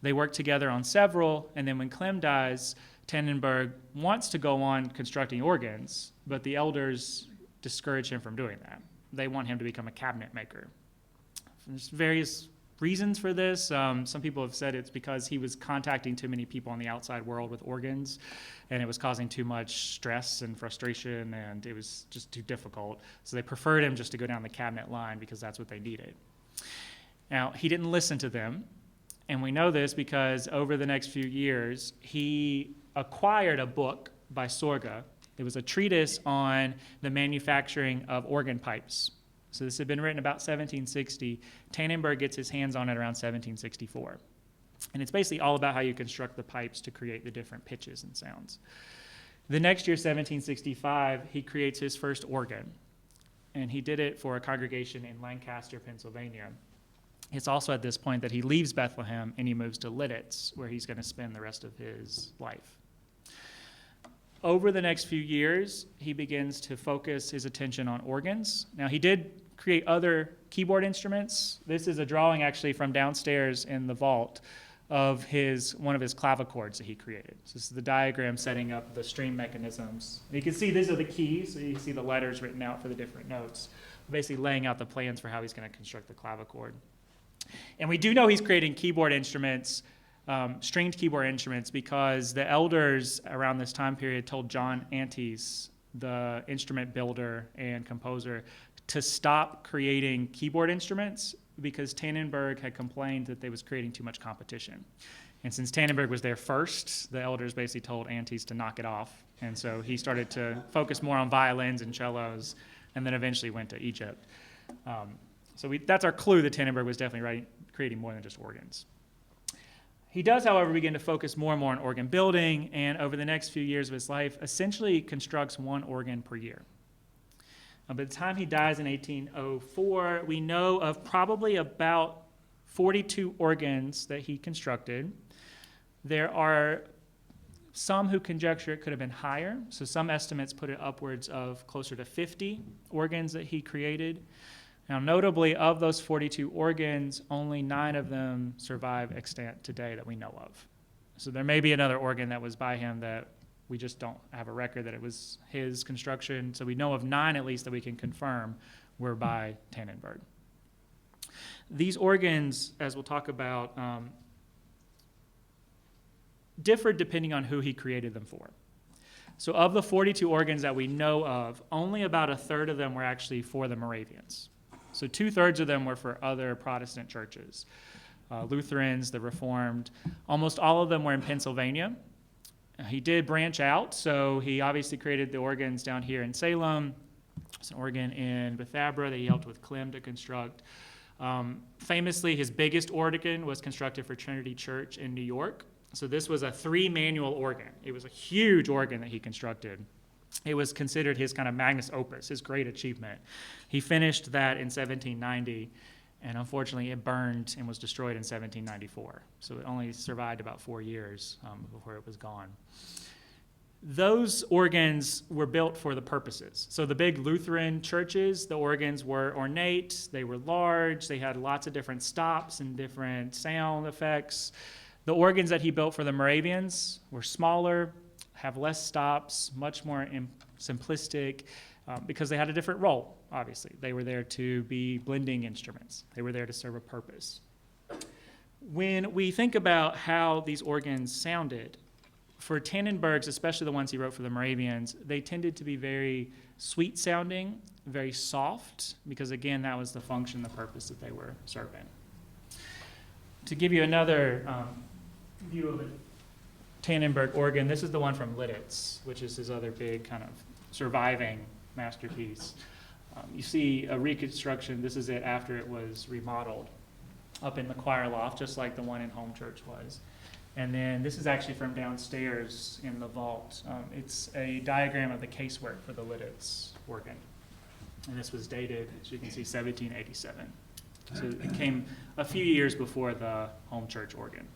They work together on several, and then when Clem dies, Tannenberg wants to go on constructing organs, but the elders discourage him from doing that. They want him to become a cabinet maker. There's various reasons for this. Some people have said it's because he was contacting too many people in the outside world with organs, and it was causing too much stress and frustration, and it was just too difficult. So they preferred him just to go down the cabinet line because that's what they needed. Now, he didn't listen to them, and we know this because over the next few years, he acquired a book by Sorge. It was a treatise on the manufacturing of organ pipes. So this had been written about 1760. Tannenberg gets his hands on it around 1764. And it's basically all about how you construct the pipes to create the different pitches and sounds. The next year, 1765, he creates his first organ. And he did it for a congregation in Lancaster, Pennsylvania. It's also at this point that he leaves Bethlehem and he moves to Lidditz, where he's going to spend the rest of his life. Over the next few years, he begins to focus his attention on organs. Now, he did create other keyboard instruments. This is a drawing actually from downstairs in the vault of one of his clavichords that he created. So this is the diagram setting up the string mechanisms. And you can see these are the keys, so you can see the letters written out for the different notes, basically laying out the plans for how he's going to construct the clavichord. And we do know he's creating keyboard instruments, stringed keyboard instruments, because the elders around this time period told John Antes, the instrument builder and composer, to stop creating keyboard instruments because Tannenberg had complained that they was creating too much competition. And since Tannenberg was there first, the elders basically told Antes to knock it off. And so he started to focus more on violins and cellos, and then eventually went to Egypt. That's our clue that Tannenberg was definitely creating more than just organs. He does, however, begin to focus more and more on organ building, and over the next few years of his life, essentially constructs one organ per year. By the time he dies in 1804, we know of probably about 42 organs that he constructed. There are some who conjecture it could have been higher, so some estimates put it upwards of closer to 50 organs that he created. Now, notably, of those 42 organs, only 9 of them survive extant today that we know of. So there may be another organ that was by him that we just don't have a record that it was his construction. So we know of 9 at least that we can confirm were by Tannenberg. These organs, as we'll talk about, differed depending on who he created them for. So of the 42 organs that we know of, only about a third of them were actually for the Moravians. So 2/3 of them were for other Protestant churches. Lutherans, the Reformed, almost all of them were in Pennsylvania. He did branch out, so he obviously created the organs down here in Salem. There's an organ in Bethabara that he helped with Clem to construct. Famously, his biggest organ was constructed for Trinity Church in New York. So this was a 3-manual organ. It was a huge organ that he constructed. It was considered his kind of magnus opus, his great achievement. He finished that in 1790, and unfortunately it burned and was destroyed in 1794. So it only survived about 4 years before it was gone. Those organs were built for the purposes. So the big Lutheran churches, the organs were ornate, they were large, they had lots of different stops and different sound effects. The organs that he built for the Moravians were smaller, have less stops, much more simplistic, because they had a different role, obviously. They were there to be blending instruments. They were there to serve a purpose. When we think about how these organs sounded, for Tannenbergs, especially the ones he wrote for the Moravians, they tended to be very sweet sounding, very soft, because again, that was the function, the purpose that they were serving. To give you another view of a Tannenberg organ, this is the one from Lidditz, which is his other big kind of surviving masterpiece. You see a reconstruction. This is it after it was remodeled up in the choir loft, just like the one in Home Church was. And then this is actually from downstairs in the vault. It's a diagram of the casework for the Lidditz organ. And this was dated, as you can see, 1787. So it came a few years before the Home Church organ.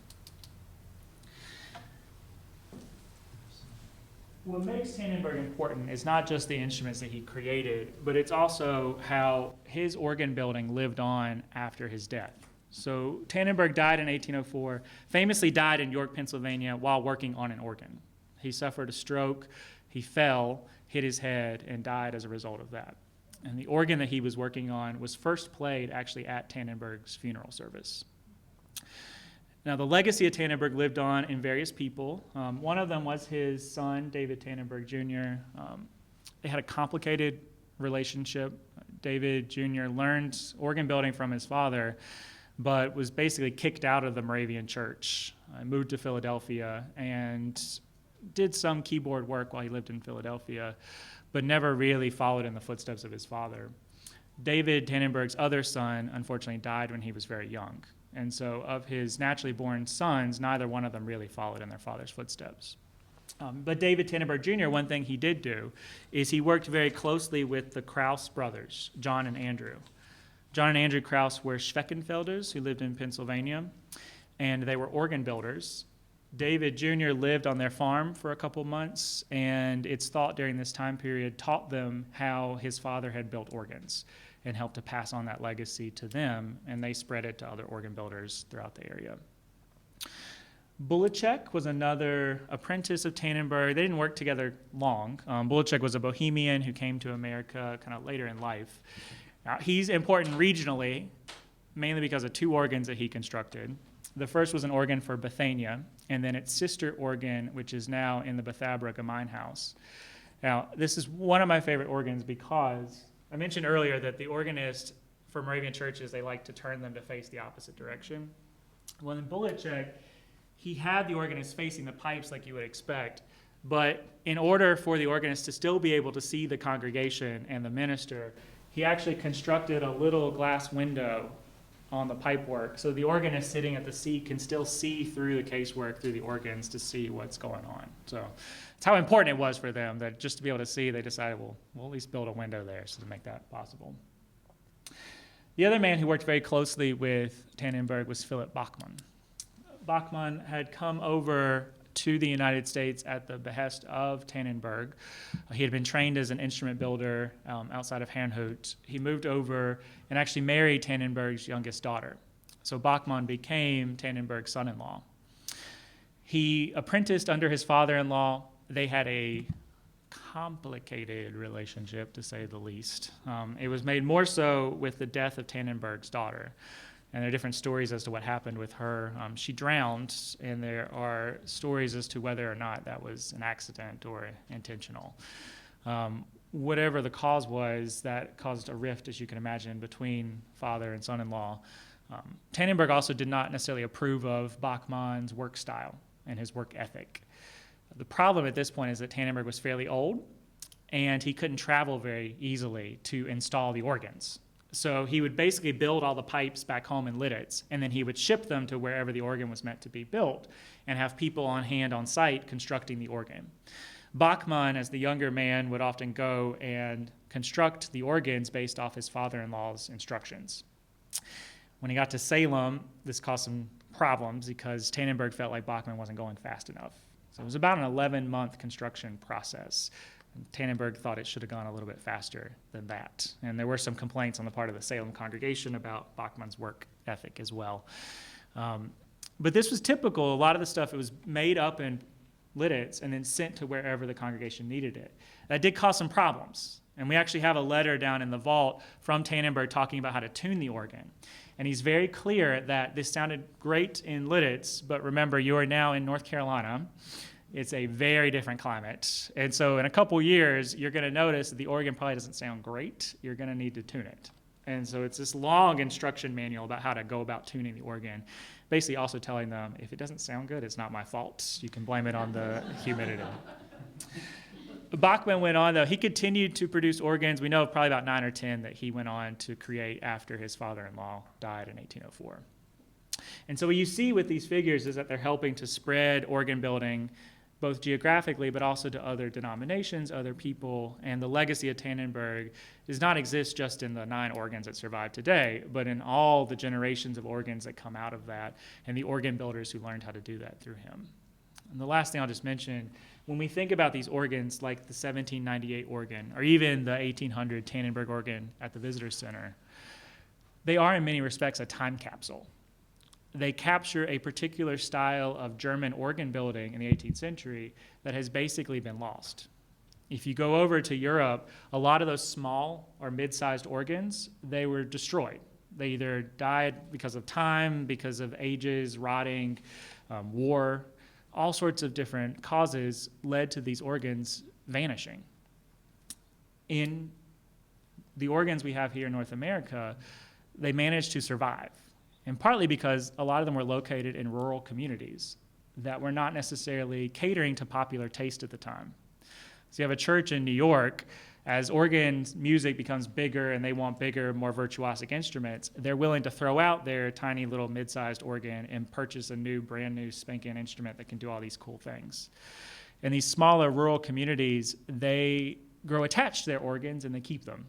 What makes Tannenberg important is not just the instruments that he created, but it's also how his organ building lived on after his death. So Tannenberg died in 1804, famously died in York, Pennsylvania, while working on an organ. He suffered a stroke, he fell, hit his head, and died as a result of that. And the organ that he was working on was first played actually at Tannenberg's funeral service. Now, the legacy of Tannenberg lived on in various people. One of them was his son, David Tannenberg Jr. They had a complicated relationship. David Jr. learned organ building from his father, but was basically kicked out of the Moravian church, moved to Philadelphia, and did some keyboard work while he lived in Philadelphia, but never really followed in the footsteps of his father. David Tannenberg's other son, unfortunately, died when he was very young. And so of his naturally born sons, neither one of them really followed in their father's footsteps. But David Tannenberg Jr., one thing he did do is he worked very closely with the Krause brothers, John and Andrew. John and Andrew Krause were Schweckenfelders who lived in Pennsylvania, and they were organ builders. David Jr. lived on their farm for a couple months, and it's thought during this time period taught them how his father had built organs and helped to pass on that legacy to them, and they spread it to other organ builders throughout the area. Bulacek was another apprentice of Tannenberg. They didn't work together long. Bulacek was a Bohemian who came to America kind of later in life. He's important regionally, mainly because of two organs that he constructed. The first was an organ for Bethania, and then its sister organ, which is now in the Bethabara Gemein House. Now, this is one of my favorite organs because I mentioned earlier that the organist for Moravian churches, they like to turn them to face the opposite direction. Well, in Bulacek, he had the organist facing the pipes like you would expect, but in order for the organist to still be able to see the congregation and the minister, he actually constructed a little glass window on the pipework, so the organist sitting at the seat can still see through the casework, through the organs, to see what's going on. So it's how important it was for them that just to be able to see, they decided, well, we'll at least build a window there so to make that possible. The other man who worked very closely with Tannenberg was Philip Bachmann. Bachmann had come over to the United States at the behest of Tannenberg. He had been trained as an instrument builder outside of Herrnhut. He moved over and actually married Tannenberg's youngest daughter. So Bachmann became Tannenberg's son-in-law. He apprenticed under his father-in-law. They had a complicated relationship, to say the least. It was made more so with the death of Tannenberg's daughter. And there are different stories as to what happened with her. She drowned, and there are stories as to whether or not that was an accident or intentional. Whatever the cause was, that caused a rift, as you can imagine, between father and son-in-law. Tannenberg also did not necessarily approve of Bachmann's work style and his work ethic. The problem at this point is that Tannenberg was fairly old, and he couldn't travel very easily to install the organs. So he would basically build all the pipes back home in Lidditz, and then he would ship them to wherever the organ was meant to be built and have people on hand on site constructing the organ. Bachmann, as the younger man, would often go and construct the organs based off his father-in-law's instructions. When he got to Salem, this caused some problems because Tannenberg felt like Bachmann wasn't going fast enough. So it was about an 11-month construction process. Tannenberg thought it should have gone a little bit faster than that. And there were some complaints on the part of the Salem congregation about Bachmann's work ethic as well. But this was typical. A lot of the stuff, it was made up in liddits and then sent to wherever the congregation needed it. That did cause some problems. And we actually have a letter down in the vault from Tannenberg talking about how to tune the organ. And he's very clear that this sounded great in liddits, but remember, you are now in North Carolina. It's a very different climate. And so in a couple years, you're going to notice that the organ probably doesn't sound great. You're going to need to tune it. And so it's this long instruction manual about how to go about tuning the organ, basically also telling them, if it doesn't sound good, it's not my fault. You can blame it on the humidity. Bachmann went on, though. He continued to produce organs. We know probably about 9 or 10 that he went on to create after his father-in-law died in 1804. And so what you see with these figures is that they're helping to spread organ building both geographically, but also to other denominations, other people. And the legacy of Tannenberg does not exist just in the 9 organs that survive today, but in all the generations of organs that come out of that and the organ builders who learned how to do that through him. And the last thing I'll just mention, when we think about these organs like the 1798 organ or even the 1800 Tannenberg organ at the Visitor Center, they are in many respects a time capsule. They capture a particular style of German organ building in the 18th century that has basically been lost. If you go over to Europe, a lot of those small or mid-sized organs, they were destroyed. They either died because of time, because of ages, rotting, war. All sorts of different causes led to these organs vanishing. In the organs we have here in North America, they managed to survive. And partly because a lot of them were located in rural communities that were not necessarily catering to popular taste at the time. So you have a church in New York, as organ music becomes bigger and they want bigger, more virtuosic instruments, they're willing to throw out their tiny little mid-sized organ and purchase a new, brand new spanking instrument that can do all these cool things. In these smaller rural communities, they grow attached to their organs and they keep them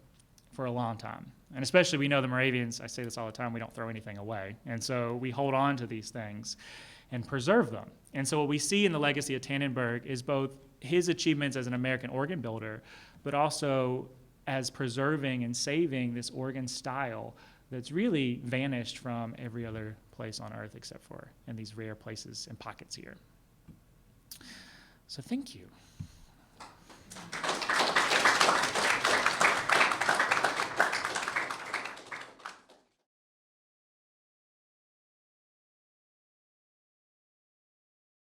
for a long time. And especially we know the Moravians, I say this all the time, we don't throw anything away. And so we hold on to these things and preserve them. And so what we see in the legacy of Tannenberg is both his achievements as an American organ builder, but also as preserving and saving this organ style that's really vanished from every other place on earth except for in these rare places and pockets here. So thank you.